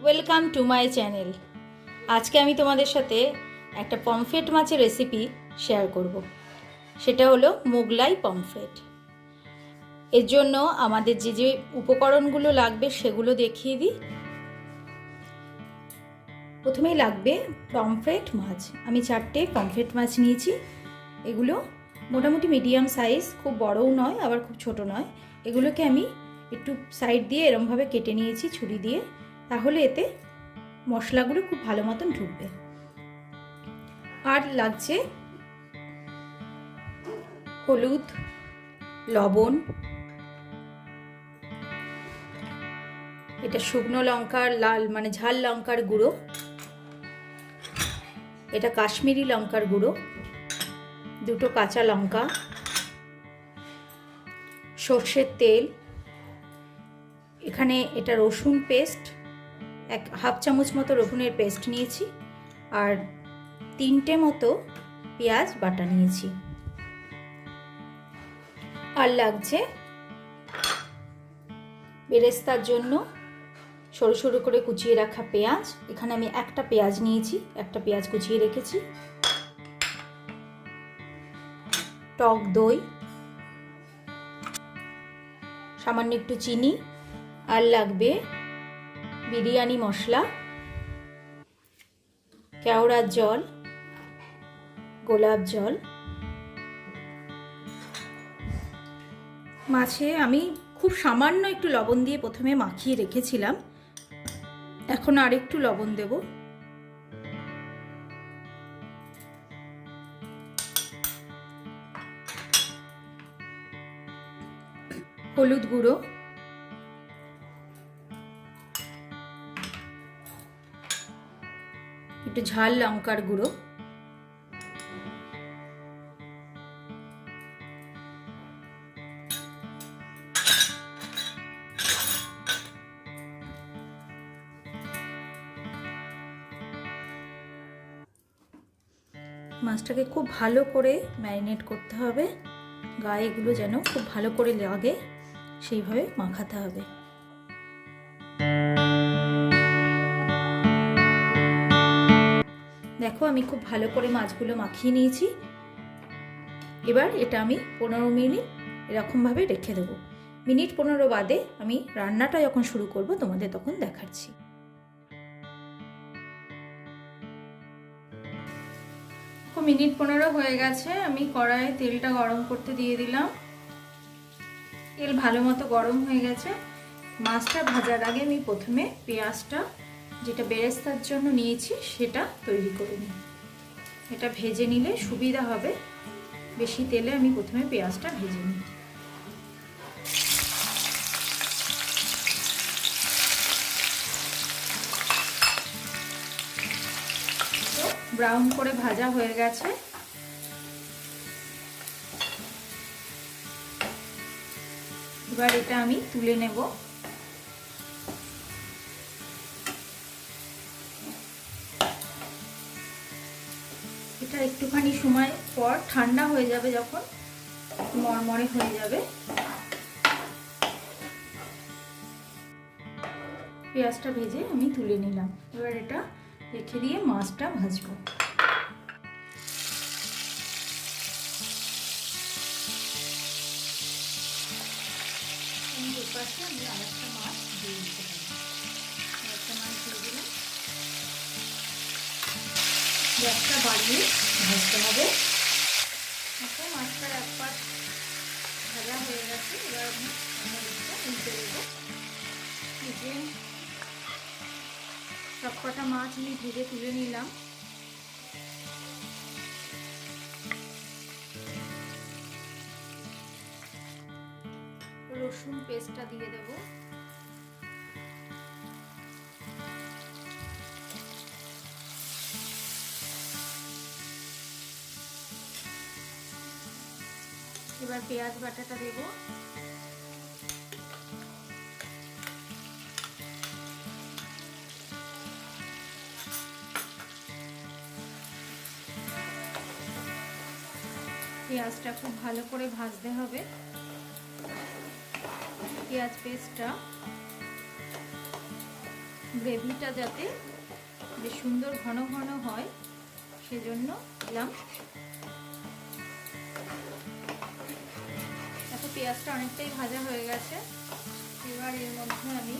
Welcome to my channel. আজকে আমি তোমাদের সাথে একটা পমফ্রেট মাছের রেসিপি শেয়ার করব। সেটা হলো মোগলাই পমফ্রেট। এর জন্য আমাদের যে যে উপকরণগুলো লাগবে সেগুলো দেখিয়ে দিই। প্রথমেই লাগবে পমফ্রেট মাছ। আমি 4টে পমফ্রেট মাছ নিয়েছি। এগুলো মোটামুটি মিডিয়াম সাইজ, খুব বড়ও নয় আবার খুব ছোট নয়। এগুলোকে আমি একটু সাইড দিয়ে এরমভাবে কেটে নিয়েছি ছুরি দিয়ে, তাহলে এতে মশলাগুলো খুব ভালো মতন ঢুকবে। আর লাগছে হলুদ, লবণ, এটা শুকনো লঙ্কার লাল মানে ঝাল লঙ্কার গুঁড়ো, এটা কাশ্মীরি লঙ্কার গুঁড়ো, 2টো কাঁচা লঙ্কা, সর্ষের তেল, এখানে এটা রসুন পেস্ট, হাফ চামচ মতো রসুনের পেস্ট নিয়েছি, আর 3টে মতো পেঁয়াজ বাটা নিয়েছি। আর লাগছে বেরেস্তার জন্য সরু সরু করে কুচিয়ে রাখা পেঁয়াজ। এখানে আমি একটা পেঁয়াজ নিয়েছি, একটা পেঁয়াজ কুচিয়ে রেখেছি। টক দই, সামান্য একটু চিনি, আর লাগবে বিরিয়ানি মশলা, কেওড়ার জল, গোলাপ জল। মাছে আমি খুব সামান্য একটু লবণ দিয়ে প্রথমে মাখিয়ে রেখেছিলাম, এখন আর একটু লবণ দেব। হলুদ গুঁড়ো, একটু ঝাল লঙ্কার গুঁড়ো, মাছটাকে খুব ভালো করে ম্যারিনেট করতে হবে, গায়েগুলো যেন খুব ভালো করে লাগে সেইভাবে মাখাতে হবে। দেখো আমি খুব ভালো করে মাছগুলো মাখিয়ে নিয়েছি। এবার এটা আমি 15 মিনিট এরকমভাবে রেখে দেবো। মিনিট 15 বাদে আমি রান্নাটা যখন শুরু করব তোমাদের তখন দেখাচ্ছি। মিনিট 15 হয়ে গেছে। আমি কড়াইয়ে তেলটা গরম করতে দিয়ে দিলাম। তেল ভালো মতো গরম হয়ে গেছে। মাছটা ভাজার আগে আমি প্রথমে পেঁয়াজটা, যেটা বেরেস্তার জন্য নিয়েছি, সেটা তৈরি করে নিই। এটা ভেজে নিলে সুবিধা হবে। বেশি তেলে আমি প্রথমে পেঁয়াজটা ভেজে নিই। ব্রাউন করে ভাজা হয়ে গেছে। এবার এটা আমি তুলে নেব। এটা একটুখানি সময় পর ঠান্ডা হয়ে যাবে, যখন মরমরে হয়ে যাবে। পেঁয়াজটা ভেজে আমি তুলে নিলাম। এবার এটা রেখে দিয়ে মাছটা ভাজবো। পাশে আমি আরেকটা মাছ দিয়ে দিতে পারি। আরেকটা মাছ দিয়ে দিলাম। গ্যাসটা বাড়িয়ে ভাজতে হবে। এখন মাছটার এক পাশ ভাজা হয়ে গেছে। এবার আমি অন্য দিকটা উল্টে দেবো। ভেজে সবকটা মাছ আমি ভেজে তুলে নিলাম। রসুন পেস্টটা দিয়ে দেব। এবার পেঁয়াজ বাটাটা দেব। পেঁয়াজটা খুব ভালো করে ভাজতে হবে। পেঁয়াজ পেস্টটা গ্রেভিটা যাতে বেশ সুন্দর ঘন ঘন হয় সেজন্য দিলাম। দেখো পেঁয়াজটা অনেকটাই ভাজা হয়ে গেছে। এবার এর মধ্যে আমি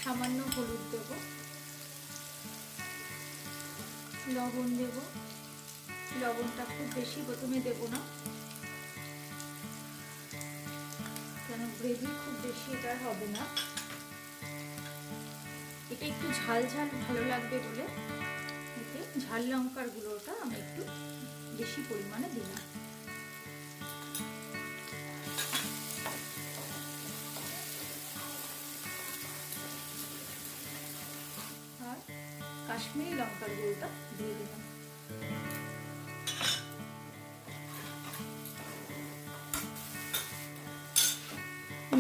সামান্য হলুদ দেব, লবণ দেব। লবণটা খুব বেশি প্রথমে দেব না, কেন গ্রেভি খুব বেশি এটা হবে না। এটা একটু ঝাল ঝাল ভালো লাগবে বলে এতে ঝাল লঙ্কার গুঁড়োটা আমি একটু বেশি পরিমাণে দিলাম। আর কাশ্মীরি লঙ্কার গুঁড়োটা দিয়ে দিলাম।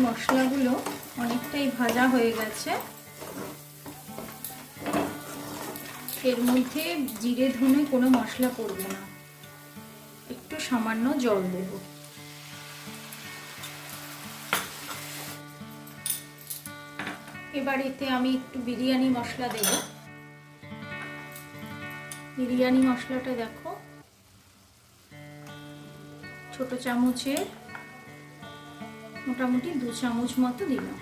মশলাগুলো অনেকটাই ভাজা হয়ে গেছে। এর মধ্যে জিরে ধনে কোনো মশলা পড়বে না, একটু সামান্য জল দেব। এবার এতে আমি একটু বিরিয়ানি মশলা দেব। বিরিয়ানি মশলাটা দেখো ছোট চামচের মোটামুটি 2 চামচ মতো দিলাম।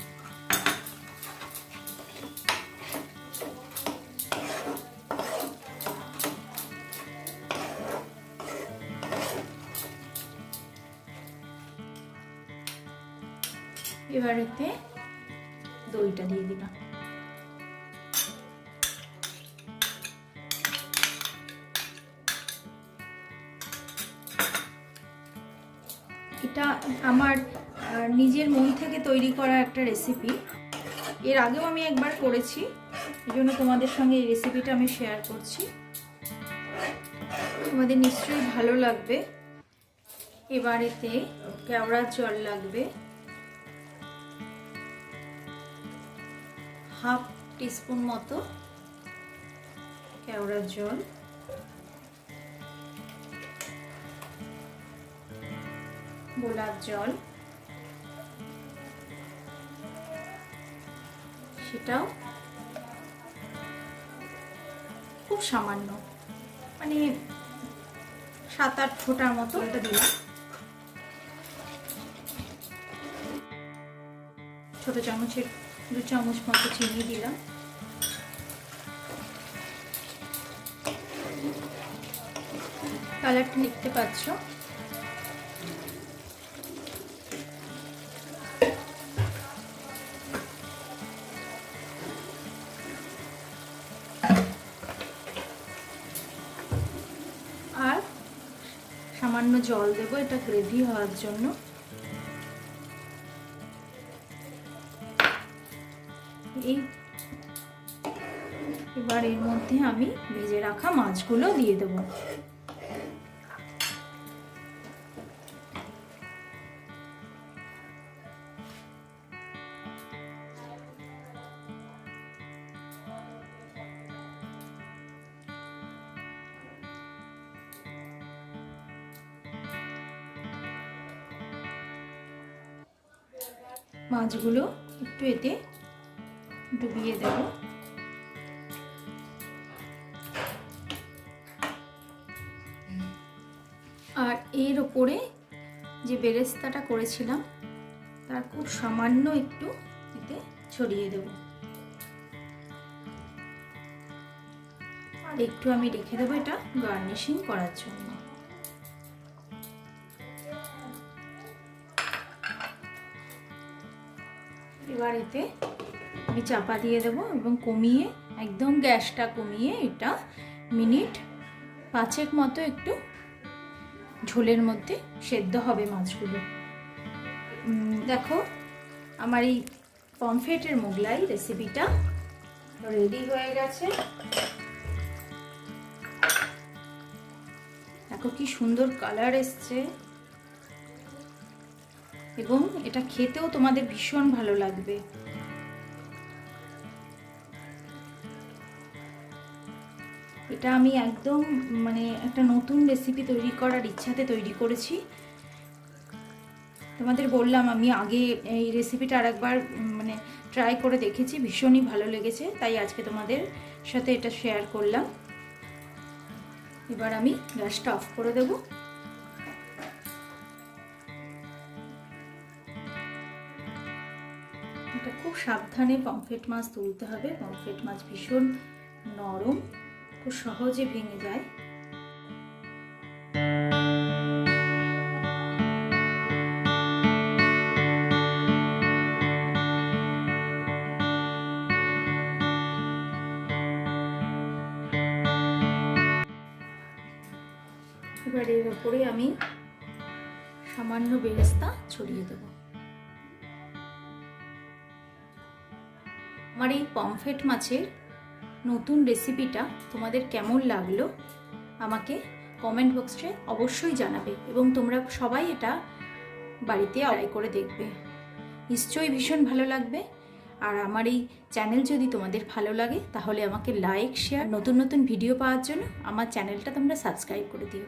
এবার এতে দইটা দিয়ে দিলাম। এটা আমার নিজের মন থেকে তৈরি করা একটা রেসিপি। এর আগেও আমি একবার করেছি, এই জন্য তোমাদের সঙ্গে এই রেসিপিটা আমি শেয়ার করছি। তোমাদের নিশ্চয়ই ভালো লাগবে। এবার এতে কেওড়ার জল লাগবে, হাফ টিস্পুন মতো কেওড়ার জল, গোলাপ জল, সেটাও খুব সামান্য, মানে 7-8 ফোঁটার মতো এটা দিলাম। ছোট চামচের 2 চামচ মতো চিনি দিলাম। কালারটা দেখতে পাচ্ছ। আর সামান্য জল দেব এটা গ্রেভি হওয়ার জন্য। এবার এর মধ্যে আমি ভেজে রাখা মাছগুলো দিয়ে দেব। মাছগুলো একটু এতে ডুবিয়ে দেব। আর এর ওপরে যে বেরেস্তাটা করেছিলাম তার খুব সামান্য একটু এতে ছড়িয়ে দেব। আর একটু আমি রেখে দেবো এটা গার্নিশিং করার জন্য। এবার এতে আমি চাপা দিয়ে দেবো এবং কমিয়ে, একদম গ্যাসটা কমিয়ে এটা মিনিট 5 মতো একটু ঝোলের মধ্যে সেদ্ধ হবে মাছগুলো। দেখো আমার এই পমফ্রেটের মোগলাই রেসিপিটা রেডি হয়ে গেছে। দেখো কি সুন্দর কালার এসছে এবং এটা খেতেও তোমাদের ভীষণ ভালো লাগবে। এটা আমি একদম মানে একটা নতুন রেসিপি তৈরি করার ইচ্ছাতে তৈরি করেছি। তোমাদের বললাম আমি আগে এই রেসিপিটা আরেকবার মানে ট্রাই করে দেখেছি, ভীষণই ভালো লেগেছে, তাই আজকে তোমাদের সাথে এটা শেয়ার করলাম। এবার আমি গ্যাসটা অফ করে দেব। এটা খুব সাবধানে পমফ্রেট মাছ তুলতে হবে। পমফ্রেট মাছ ভীষণ নরম, খুব সহজে ভেঙে যায়। এবার এর উপরে আমি সামান্য বেরেস্তা ছড়িয়ে দেব। আমার এই পমফ্রেট মাছের নতুন রেসিপিটা তোমাদের কেমন লাগলো আমাকে কমেন্ট বক্সে অবশ্যই জানাবে, এবং তোমরা সবাই এটা বাড়িতে ট্রাই করে দেখবে, নিশ্চয়ই ভীষণ ভালো লাগবে। আর আমার এই চ্যানেল যদি তোমাদের ভালো লাগে তাহলে আমাকে লাইক, শেয়ার, নতুন নতুন ভিডিও পাওয়ার জন্য আমার চ্যানেলটা তোমরা সাবস্ক্রাইব করে দিও।